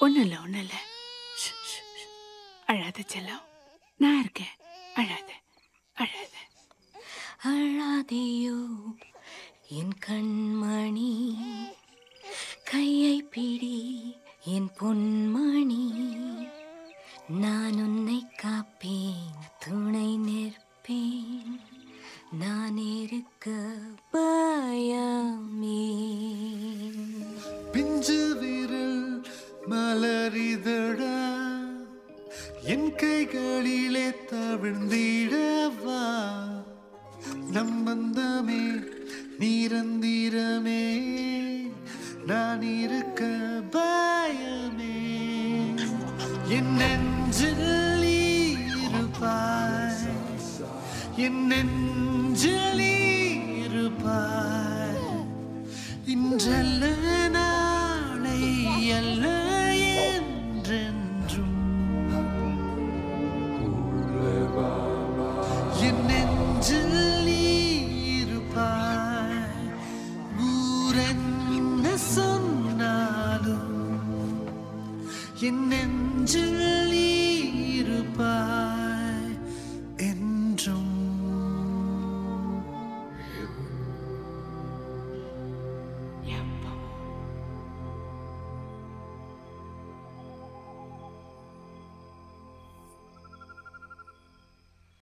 ஒன்றும் இல்லை ஒன்றும் இல்லை. அழாத செல்லம், நான் இருக்கேன். அழாத அழாத. அழாதேயோ என் கண்மணி, கையை பிடி என் பொன்மணி, நான் உன்னை காப்பேன், துணை நிற்பேன், நான் இருக்க பயமே. பிஞ்சு விரல் மலரிதழா என் கைகளிலே தவிழ்ந்திடவா, நம்பந்தமே நிரந்திரமே, நான் இருக்க பயமே. என் நெஞ்சில் இருப்பாய், என் நெஞ்சில் இருப்பாய், இன்றல்ல நாளை அல்ல என்றென்றும். என் நெஞ்சில் இருப்பாய், ஊரென்ன சொன்னாலும் என் நெஞ்சில் இருப்பாய்.